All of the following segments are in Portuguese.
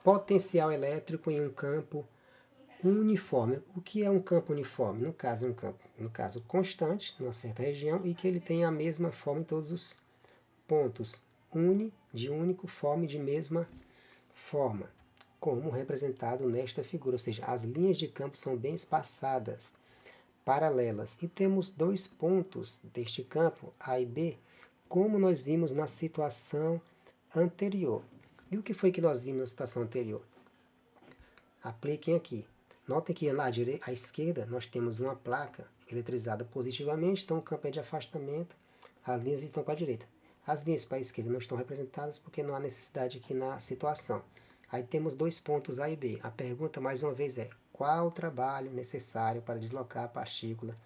potencial elétrico em um campo uniforme. O que é um campo uniforme? No caso, é um campo, no caso, constante, numa certa região, e que ele tem a mesma forma em todos os pontos. De único, forma de mesma forma, como representado nesta figura, ou seja, as linhas de campo são bem espaçadas, paralelas, e temos dois pontos deste campo, A e B, como nós vimos na situação anterior. E o que foi que nós vimos na situação anterior? Apliquem aqui. Notem que lá à esquerda nós temos uma placa eletrizada positivamente, então o campo é de afastamento, as linhas estão para a direita. As linhas para a esquerda não estão representadas porque não há necessidade aqui na situação. Aí temos dois pontos A e B. A pergunta mais uma vez é: qual o trabalho necessário para deslocar a partícula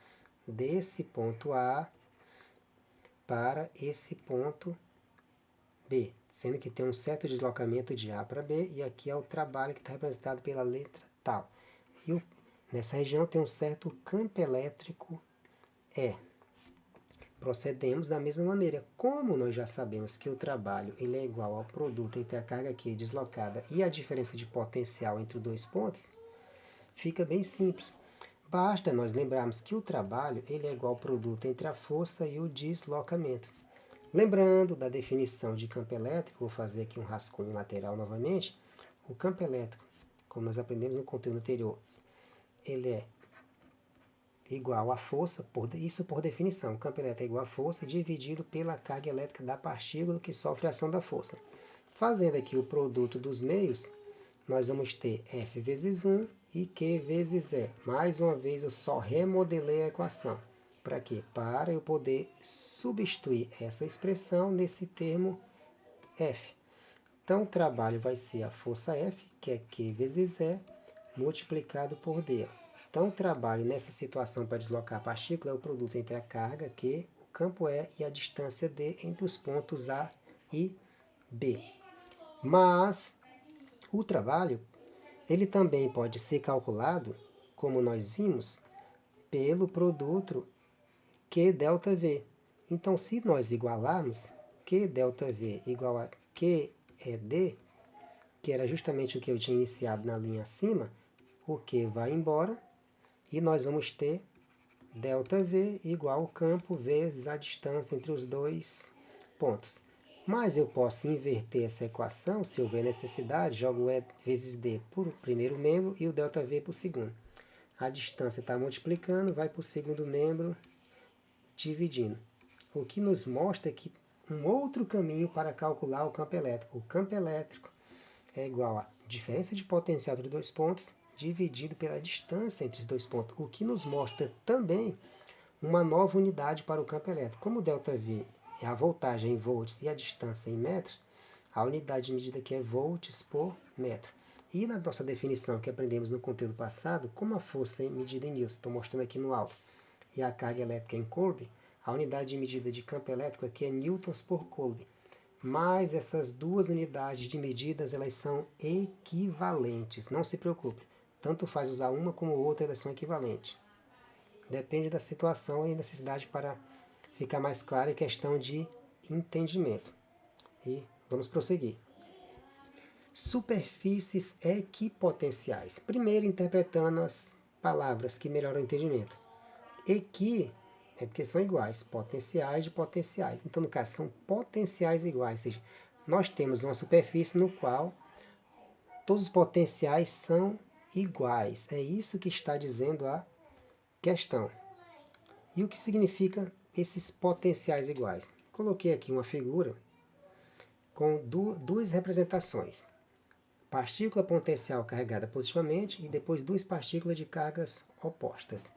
desse ponto A para esse ponto B? Sendo que tem um certo deslocamento de A para B, e aqui é o trabalho que está representado pela letra tal. E nessa região tem um certo campo elétrico E. Procedemos da mesma maneira. Como nós já sabemos que o trabalho ele é igual ao produto entre a carga Q deslocada e a diferença de potencial entre os dois pontos, fica bem simples. Basta nós lembrarmos que o trabalho ele é igual ao produto entre a força e o deslocamento. Lembrando da definição de campo elétrico, vou fazer aqui um rascunho lateral novamente. O campo elétrico, como nós aprendemos no conteúdo anterior, ele é igual à força, isso por definição. O campo elétrico é igual à força dividido pela carga elétrica da partícula que sofre a ação da força. Fazendo aqui o produto dos meios, nós vamos ter F vezes 1 e Q vezes E. Mais uma vez eu só remodelei a equação. Para quê? Para eu poder substituir essa expressão nesse termo F. Então o trabalho vai ser a força F, que é Q vezes E, multiplicado por D. Então o trabalho nessa situação para deslocar a partícula é o produto entre a carga Q, o campo E e a distância D entre os pontos A e B. Mas o trabalho ele também pode ser calculado, como nós vimos, pelo produto Q delta V. Então se nós igualarmos Q delta V igual a Q ED, que era justamente o que eu tinha iniciado na linha acima, o Q vai embora e nós vamos ter ΔV igual ao campo vezes a distância entre os dois pontos. Mas eu posso inverter essa equação, se houver necessidade, jogo E vezes D por primeiro membro e o ΔV por segundo. A distância está multiplicando, vai para o segundo membro, dividindo. O que nos mostra que um outro caminho para calcular o campo elétrico. O campo elétrico é igual a diferença de potencial entre dois pontos dividido pela distância entre os dois pontos, o que nos mostra também uma nova unidade para o campo elétrico. Como o ΔV é a voltagem em volts e a distância em metros, a unidade de medida aqui é volts por metro. E na nossa definição que aprendemos no conteúdo passado, como a força é medida em newton, estou mostrando aqui no alto, e a carga elétrica em coulomb, a unidade de medida de campo elétrico aqui é newtons por coulomb. Mas essas duas unidades de medidas elas são equivalentes, não se preocupe. Tanto faz usar uma como outra, elas são equivalentes. Depende da situação e necessidade para ficar mais claro em questão de entendimento. E vamos prosseguir. Superfícies equipotenciais. Primeiro, interpretando as palavras que melhoram o entendimento. Equi é porque são iguais, potenciais de potenciais. Então, no caso, são potenciais iguais, ou seja, nós temos uma superfície no qual todos os potenciais são iguais. É isso que está dizendo a questão. E o que significa esses potenciais iguais? Coloquei aqui uma figura com duas representações. Partícula potencial carregada positivamente e depois duas partículas de cargas opostas.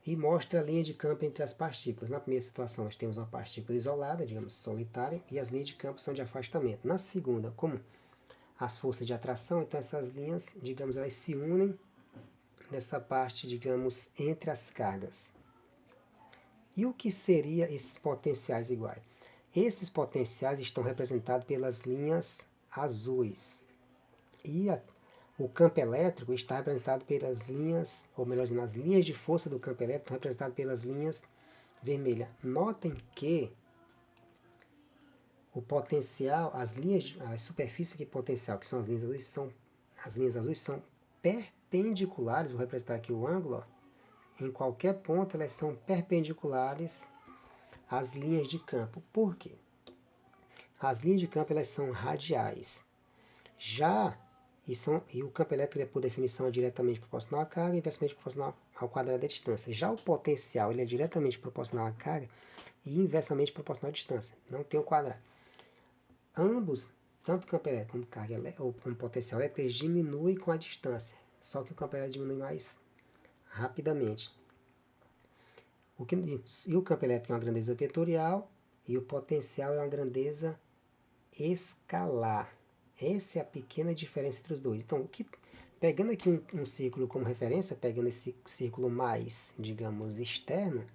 E mostra a linha de campo entre as partículas. Na primeira situação, nós temos uma partícula isolada, digamos, solitária, e as linhas de campo são de afastamento. Na segunda, como as forças de atração, então essas linhas, digamos, elas se unem nessa parte, digamos, entre as cargas. E o que seriam esses potenciais iguais? Esses potenciais estão representados pelas linhas azuis. E o campo elétrico está representado pelas linhas, ou melhor dizendo, as linhas de força do campo elétrico estão representadas pelas linhas vermelhas. Notem que o potencial, as superfícies de potencial, que são as linhas azuis, são as linhas azuis são perpendiculares, vou representar aqui o ângulo, ó. Em qualquer ponto elas são perpendiculares às linhas de campo. Por quê? As linhas de campo elas são radiais. E o campo elétrico, por definição, é diretamente proporcional à carga e inversamente proporcional ao quadrado da distância. Já o potencial ele é diretamente proporcional à carga e inversamente proporcional à distância. Não tem o quadrado. Ambos, tanto o campo elétrico como carga ou como potencial elétrico, eles diminuem com a distância. Só que o campo elétrico diminui mais rapidamente. E o campo elétrico é uma grandeza vetorial e o potencial é uma grandeza escalar. Essa é a pequena diferença entre os dois. Então, pegando aqui um círculo como referência, pegando esse círculo mais, digamos, externo,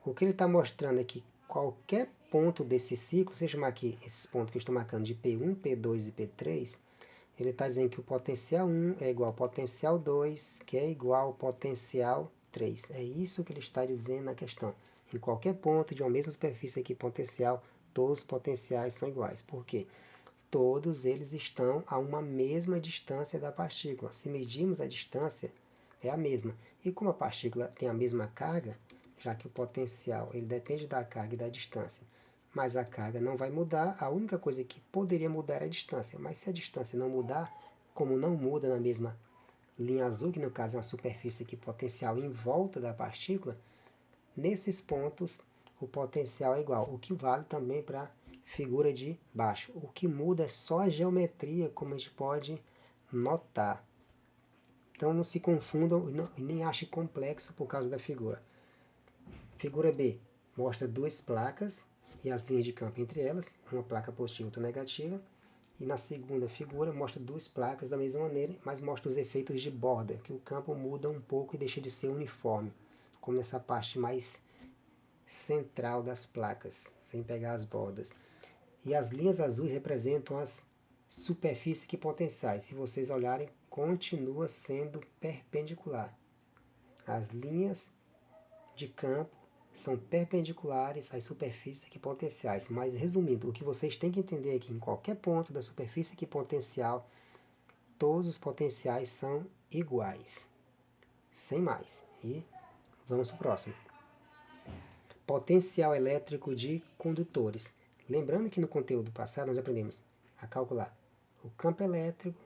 o que ele está mostrando é que qualquer ponto desse ciclo, se eu chamar aqui esses pontos que eu estou marcando de P1, P2 e P3, ele está dizendo que o potencial 1 é igual ao potencial 2, que é igual ao potencial 3. É isso que ele está dizendo na questão. Em qualquer ponto de uma mesma superfície aqui potencial, todos os potenciais são iguais. Por quê? Todos eles estão a uma mesma distância da partícula. Se medirmos a distância, é a mesma. E como a partícula tem a mesma carga, já que o potencial ele depende da carga e da distância, mas a carga não vai mudar, a única coisa que poderia mudar é a distância. Mas se a distância não mudar, como não muda na mesma linha azul, que no caso é uma superfície aqui potencial em volta da partícula, nesses pontos o potencial é igual, o que vale também para a figura de baixo. O que muda é só a geometria, como a gente pode notar. Então não se confundam e nem achem complexo por causa da figura. Figura B mostra duas placas e as linhas de campo entre elas, uma placa positiva e outra negativa. E na segunda figura mostra duas placas da mesma maneira, mas mostra os efeitos de borda, que o campo muda um pouco e deixa de ser uniforme, como nessa parte mais central das placas, sem pegar as bordas. E as linhas azuis representam as superfícies equipotenciais. Se vocês olharem, continua sendo perpendicular. As linhas de campo são perpendiculares às superfícies equipotenciais. Mas, resumindo, o que vocês têm que entender é que em qualquer ponto da superfície equipotencial, todos os potenciais são iguais. Sem mais. E vamos para o próximo. Potencial elétrico de condutores. Lembrando que no conteúdo passado nós aprendemos a calcular o campo elétrico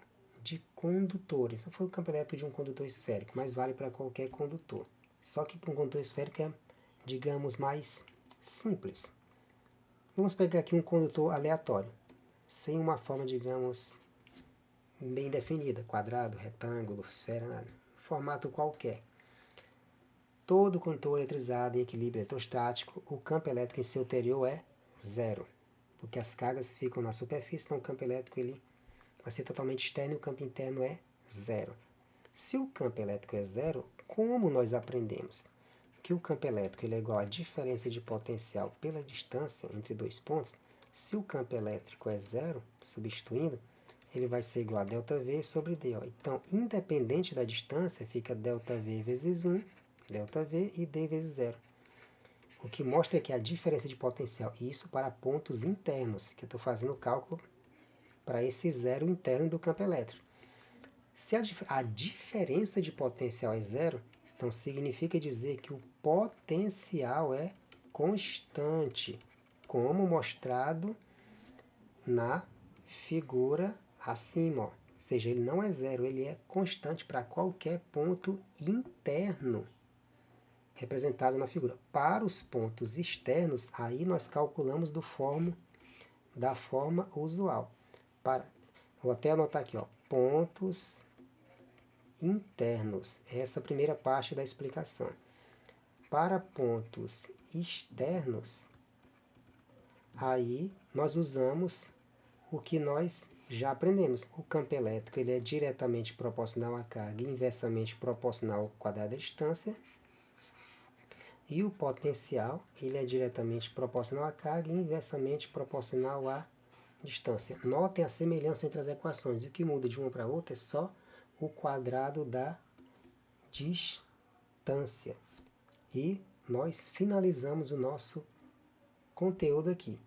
de condutores. Não foi o campo elétrico de um condutor esférico, mas vale para qualquer condutor. Só que para um condutor esférico é, digamos, mais simples. Vamos pegar aqui um condutor aleatório, sem uma forma, digamos, bem definida, quadrado, retângulo, esfera, nada. Formato qualquer. Todo condutor eletrizado em equilíbrio eletrostático, o campo elétrico em seu interior é zero, porque as cargas ficam na superfície, então o campo elétrico ele vai ser totalmente externo e o campo interno é zero. Se o campo elétrico é zero, como nós aprendemos que o campo elétrico ele é igual à diferença de potencial pela distância entre dois pontos, se o campo elétrico é zero, substituindo, ele vai ser igual a ΔV sobre D. Ó. Então, independente da distância, fica ΔV vezes 1, ΔV e D vezes zero. O que mostra que a diferença de potencial, isso para pontos internos, que eu estou fazendo o cálculo para esse zero interno do campo elétrico. Se a diferença de potencial é zero, então significa dizer que o potencial é constante, como mostrado na figura acima. Ó. Ou seja, ele não é zero, ele é constante para qualquer ponto interno representado na figura. Para os pontos externos, aí nós calculamos da forma usual. Vou até anotar aqui, ó, pontos internos. Essa é a primeira parte da explicação. Para pontos externos, aí nós usamos o que nós já aprendemos. O campo elétrico ele é diretamente proporcional à carga e inversamente proporcional ao quadrado da distância. E o potencial ele é diretamente proporcional à carga e inversamente proporcional à distância. Notem a semelhança entre as equações. E o que muda de uma para outra é só o quadrado da distância. E nós finalizamos o nosso conteúdo aqui.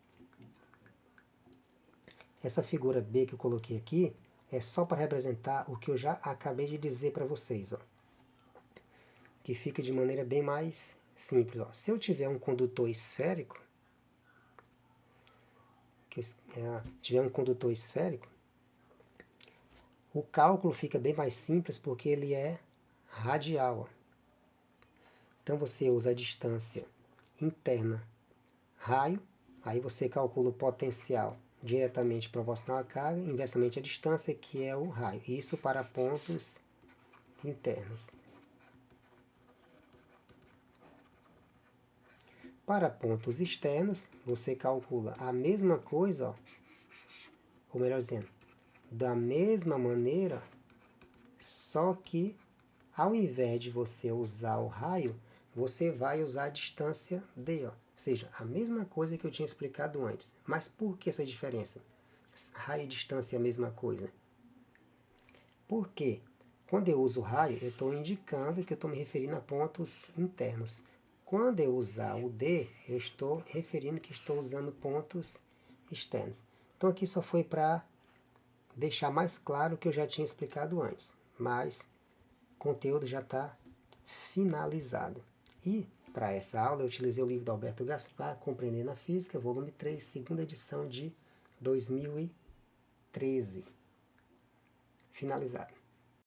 Essa figura B que eu coloquei aqui é só para representar o que eu já acabei de dizer para vocês, ó, que fica de maneira bem mais simples. Ó. Se eu tiver um condutor esférico, o cálculo fica bem mais simples porque ele é radial. Ó. Então você usa a distância interna raio, aí você calcula o potencial diretamente proporcional à carga, inversamente à distância, que é o raio. Isso para pontos internos. Para pontos externos, você calcula a mesma coisa, ó, ou melhor dizendo, da mesma maneira, só que ao invés de você usar o raio, você vai usar a distância D, ó. Ou seja, a mesma coisa que eu tinha explicado antes. Mas por que essa diferença? Raio e distância é a mesma coisa. Por quê? Quando eu uso raio, eu estou indicando que eu estou me referindo a pontos internos. Quando eu usar o D, eu estou referindo que estou usando pontos externos. Então aqui só foi para deixar mais claro o que eu já tinha explicado antes. Mas o conteúdo já está finalizado. E para essa aula eu utilizei o livro do Alberto Gaspar, Compreendendo a Física, volume 3, segunda edição de 2013. Finalizado.